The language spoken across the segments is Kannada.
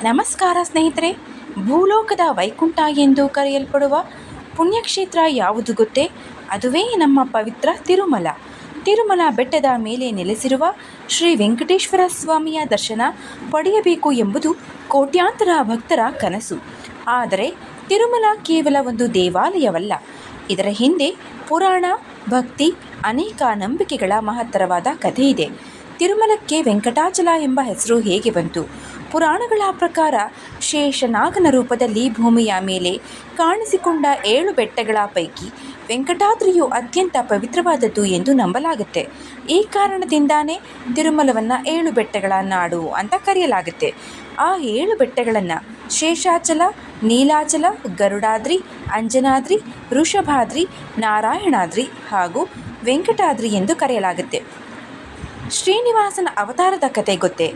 ನಮಸ್ಕಾರ ಸ್ನೇಹಿತರೆ. ಭೂಲೋಕದ ವೈಕುಂಠ ಎಂದು ಕರೆಯಲ್ಪಡುವ ಪುಣ್ಯಕ್ಷೇತ್ರ ಯಾವುದು ಗೊತ್ತೇ? ಅದುವೇ ನಮ್ಮ ಪವಿತ್ರ ತಿರುಮಲ. ತಿರುಮಲ ಬೆಟ್ಟದ ಮೇಲೆ ನೆಲೆಸಿರುವ ಶ್ರೀ ವೆಂಕಟೇಶ್ವರ ಸ್ವಾಮಿಯ ದರ್ಶನ ಪಡೆಯಬೇಕು ಎಂಬುದು ಕೋಟ್ಯಾಂತರ ಭಕ್ತರ ಕನಸು. ಆದರೆ ತಿರುಮಲ ಕೇವಲ ಒಂದು ದೇವಾಲಯವಲ್ಲ. ಇದರ ಹಿಂದೆ ಪುರಾಣ, ಭಕ್ತಿ, ಅನೇಕ ನಂಬಿಕೆಗಳ ಮಹತ್ತರವಾದ ಕಥೆಯಿದೆ. ತಿರುಮಲಕ್ಕೆ ವೆಂಕಟಾಚಲ ಎಂಬ ಹೆಸರು ಹೇಗೆ ಬಂತು? ಪುರಾಣಗಳ ಪ್ರಕಾರ ಶೇಷನಾಗನ ರೂಪದಲ್ಲಿ ಭೂಮಿಯ ಮೇಲೆ ಕಾಣಿಸಿಕೊಂಡ 7 ಬೆಟ್ಟಗಳ ಪೈಕಿ ವೆಂಕಟಾದ್ರಿಯು ಅತ್ಯಂತ ಪವಿತ್ರವಾದದ್ದು ಎಂದು ನಂಬಲಾಗುತ್ತೆ. ಈ ಕಾರಣದಿಂದಾನೇ ತಿರುಮಲವನ್ನು 7 ಬೆಟ್ಟಗಳ ನಾಡು ಅಂತ ಕರೆಯಲಾಗುತ್ತೆ. ಆ 7 ಬೆಟ್ಟಗಳನ್ನು ಶೇಷಾಚಲ, ನೀಲಾಚಲ, ಗರುಡಾದ್ರಿ, ಅಂಜನಾದ್ರಿ, ವೃಷಭಾದ್ರಿ, ನಾರಾಯಣಾದ್ರಿ ಹಾಗೂ ವೆಂಕಟಾದ್ರಿ ಎಂದು ಕರೆಯಲಾಗುತ್ತೆ. ಶ್ರೀನಿವಾಸನ ಅವತಾರದ ಕತೆ ಗೊತ್ತೇ?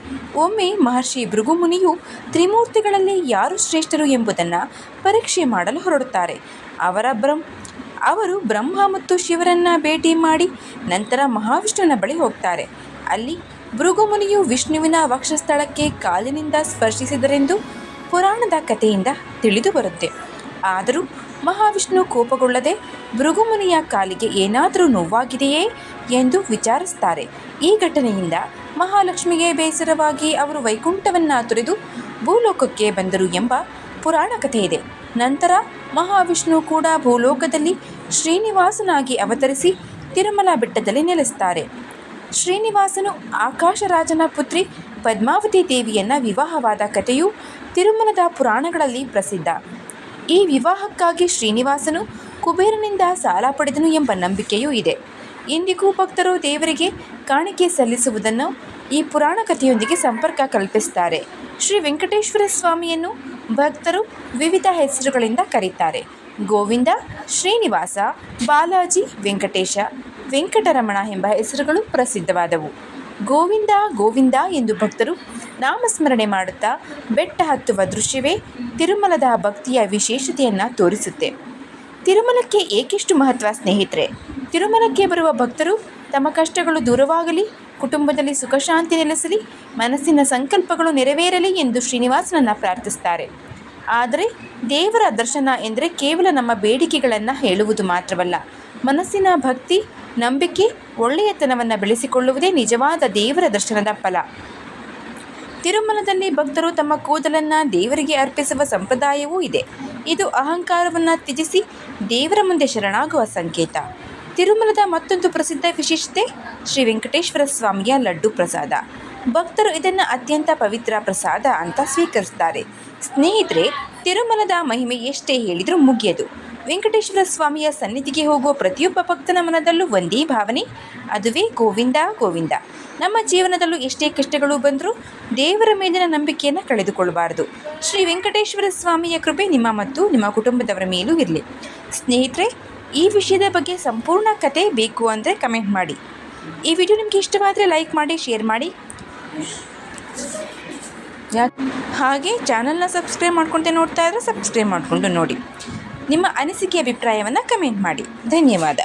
ಒಮ್ಮೆ ಮಹರ್ಷಿ ಭೃಗುಮುನಿಯು ತ್ರಿಮೂರ್ತಿಗಳಲ್ಲಿ ಯಾರು ಶ್ರೇಷ್ಠರು ಎಂಬುದನ್ನು ಪರೀಕ್ಷೆ ಮಾಡಲು ಹೊರಡುತ್ತಾರೆ. ಅವರು ಬ್ರಹ್ಮ ಮತ್ತು ಶಿವರನ್ನು ಭೇಟಿ ಮಾಡಿ ನಂತರ ಮಹಾವಿಷ್ಣುವಿನ ಬಳಿ ಹೋಗ್ತಾರೆ. ಅಲ್ಲಿ ಭೃಗುಮುನಿಯು ವಿಷ್ಣುವಿನ ವಕ್ಷಸ್ಥಳಕ್ಕೆ ಕಾಲಿನಿಂದ ಸ್ಪರ್ಶಿಸಿದರೆಂದು ಪುರಾಣದ ಕಥೆಯಿಂದ ತಿಳಿದು ಬರುತ್ತೆ. ಆದರೂ ಮಹಾವಿಷ್ಣು ಕೋಪಗೊಳ್ಳದೆ ಭೃಗುಮುನಿಯ ಕಾಲಿಗೆ ಏನಾದರೂ ನೋವಾಗಿದೆಯೇ ಎಂದು ವಿಚಾರಿಸ್ತಾರೆ. ಈ ಘಟನೆಯಿಂದ ಮಹಾಲಕ್ಷ್ಮಿಗೆ ಬೇಸರವಾಗಿ ಅವರು ವೈಕುಂಠವನ್ನು ತೊರೆದು ಭೂಲೋಕಕ್ಕೆ ಬಂದರು ಎಂಬ ಪುರಾಣ ಕಥೆಯಿದೆ. ನಂತರ ಮಹಾವಿಷ್ಣು ಕೂಡ ಭೂಲೋಕದಲ್ಲಿ ಶ್ರೀನಿವಾಸನಾಗಿ ಅವತರಿಸಿ ತಿರುಮಲ ಬೆಟ್ಟದಲ್ಲಿ ನೆಲೆಸ್ತಾರೆ. ಶ್ರೀನಿವಾಸನು ಆಕಾಶರಾಜನ ಪುತ್ರಿ ಪದ್ಮಾವತಿ ದೇವಿಯನ್ನು ವಿವಾಹವಾದ ಕಥೆಯು ತಿರುಮಲದ ಪುರಾಣಗಳಲ್ಲಿ ಪ್ರಸಿದ್ಧ. ಈ ವಿವಾಹಕ್ಕಾಗಿ ಶ್ರೀನಿವಾಸನು ಕುಬೇರನಿಂದ ಸಾಲ ಪಡೆದನು ಎಂಬ ನಂಬಿಕೆಯೂ ಇದೆ. ಇಂದಿಗೂ ಭಕ್ತರು ದೇವರಿಗೆ ಕಾಣಿಕೆ ಸಲ್ಲಿಸುವುದನ್ನು ಈ ಪುರಾಣ ಕಥೆಯೊಂದಿಗೆ ಸಂಪರ್ಕ ಕಲ್ಪಿಸುತ್ತಾರೆ. ಶ್ರೀ ವೆಂಕಟೇಶ್ವರ ಸ್ವಾಮಿಯನ್ನು ಭಕ್ತರು ವಿವಿಧ ಹೆಸರುಗಳಿಂದ ಕರೀತಾರೆ. ಗೋವಿಂದ, ಶ್ರೀನಿವಾಸ, ಬಾಲಾಜಿ, ವೆಂಕಟೇಶ, ವೆಂಕಟರಮಣ ಎಂಬ ಹೆಸರುಗಳು ಪ್ರಸಿದ್ಧವಾದವು. ಗೋವಿಂದ ಗೋವಿಂದ ಎಂದು ಭಕ್ತರು ನಾಮಸ್ಮರಣೆ ಮಾಡುತ್ತಾ ಬೆಟ್ಟ ಹತ್ತುವ ದೃಶ್ಯವೇ ತಿರುಮಲದ ಭಕ್ತಿಯ ವಿಶೇಷತೆಯನ್ನು ತೋರಿಸುತ್ತೆ. ತಿರುಮಲಕ್ಕೆ ಏಕೆಷ್ಟು ಮಹತ್ವ ಸ್ನೇಹಿತರೆ? ತಿರುಮಲಕ್ಕೆ ಬರುವ ಭಕ್ತರು ತಮ್ಮ ಕಷ್ಟಗಳು ದೂರವಾಗಲಿ, ಕುಟುಂಬದಲ್ಲಿ ಸುಖ ಶಾಂತಿ ನೆಲೆಸಲಿ, ಮನಸ್ಸಿನ ಸಂಕಲ್ಪಗಳು ನೆರವೇರಲಿ ಎಂದು ಶ್ರೀನಿವಾಸನನ್ನು ಪ್ರಾರ್ಥಿಸ್ತಾರೆ. ಆದರೆ ದೇವರ ದರ್ಶನ ಎಂದರೆ ಕೇವಲ ನಮ್ಮ ಬೇಡಿಕೆಗಳನ್ನು ಹೇಳುವುದು ಮಾತ್ರವಲ್ಲ. ಮನಸ್ಸಿನ ಭಕ್ತಿ, ನಂಬಿಕೆ, ಒಳ್ಳೆಯತನವನ್ನು ಬೆಳೆಸಿಕೊಳ್ಳುವುದೇ ನಿಜವಾದ ದೇವರ ದರ್ಶನದ ಫಲ. ತಿರುಮಲದಲ್ಲಿ ಭಕ್ತರು ತಮ್ಮ ಕೂದಲನ್ನು ದೇವರಿಗೆ ಅರ್ಪಿಸುವ ಸಂಪ್ರದಾಯವೂ ಇದೆ. ಇದು ಅಹಂಕಾರವನ್ನು ತ್ಯಜಿಸಿ ದೇವರ ಮುಂದೆ ಶರಣಾಗುವ ಸಂಕೇತ. ತಿರುಮಲದ ಮತ್ತೊಂದು ಪ್ರಸಿದ್ಧ ವಿಶೇಷತೆ ಶ್ರೀ ವೆಂಕಟೇಶ್ವರ ಸ್ವಾಮಿಯ ಲಡ್ಡು ಪ್ರಸಾದ. ಭಕ್ತರು ಇದನ್ನು ಅತ್ಯಂತ ಪವಿತ್ರ ಪ್ರಸಾದ ಅಂತ ಸ್ವೀಕರಿಸುತ್ತಾರೆ. ಸ್ನೇಹಿತರೆ, ತಿರುಮಲದ ಮಹಿಮೆ ಎಷ್ಟೇ ಹೇಳಿದರೂ ಮುಗಿಯದು. ವೆಂಕಟೇಶ್ವರ ಸ್ವಾಮಿಯ ಸನ್ನಿಧಿಗೆ ಹೋಗುವ ಪ್ರತಿಯೊಬ್ಬ ಭಕ್ತನ ಮನದಲ್ಲೂ ಒಂದೇ ಭಾವನೆ, ಅದುವೇ ಗೋವಿಂದ ಗೋವಿಂದ. ನಮ್ಮ ಜೀವನದಲ್ಲೂ ಎಷ್ಟೇ ಕಷ್ಟಗಳು ಬಂದರೂ ದೇವರ ಮೇಲಿನ ನಂಬಿಕೆಯನ್ನು ಕಳೆದುಕೊಳ್ಳಬಾರದು. ಶ್ರೀ ವೆಂಕಟೇಶ್ವರ ಸ್ವಾಮಿಯ ಕೃಪೆ ನಿಮ್ಮ ಮತ್ತು ನಿಮ್ಮ ಕುಟುಂಬದವರ ಮೇಲೂ ಇರಲಿ. ಸ್ನೇಹಿತರೆ, ಈ ವಿಷಯದ ಬಗ್ಗೆ ಸಂಪೂರ್ಣ ಕತೆ ಬೇಕು ಅಂದರೆ ಕಮೆಂಟ್ ಮಾಡಿ. ಈ ವಿಡಿಯೋ ನಿಮಗೆ ಇಷ್ಟವಾದರೆ ಲೈಕ್ ಮಾಡಿ, ಶೇರ್ ಮಾಡಿ. ಹಾಗೆ ಚಾನಲ್ನ ಸಬ್ಸ್ಕ್ರೈಬ್ ಮಾಡ್ಕೊಳ್ತಾ ನೋಡ್ತಾ ಇದ್ದರೆ ಸಬ್ಸ್ಕ್ರೈಬ್ ಮಾಡಿಕೊಂಡು ನೋಡಿ. ನಿಮ್ಮ ಅನಿಸಿಕೆ ಅಭಿಪ್ರಾಯವನ್ನು ಕಮೆಂಟ್ ಮಾಡಿ. ಧನ್ಯವಾದ.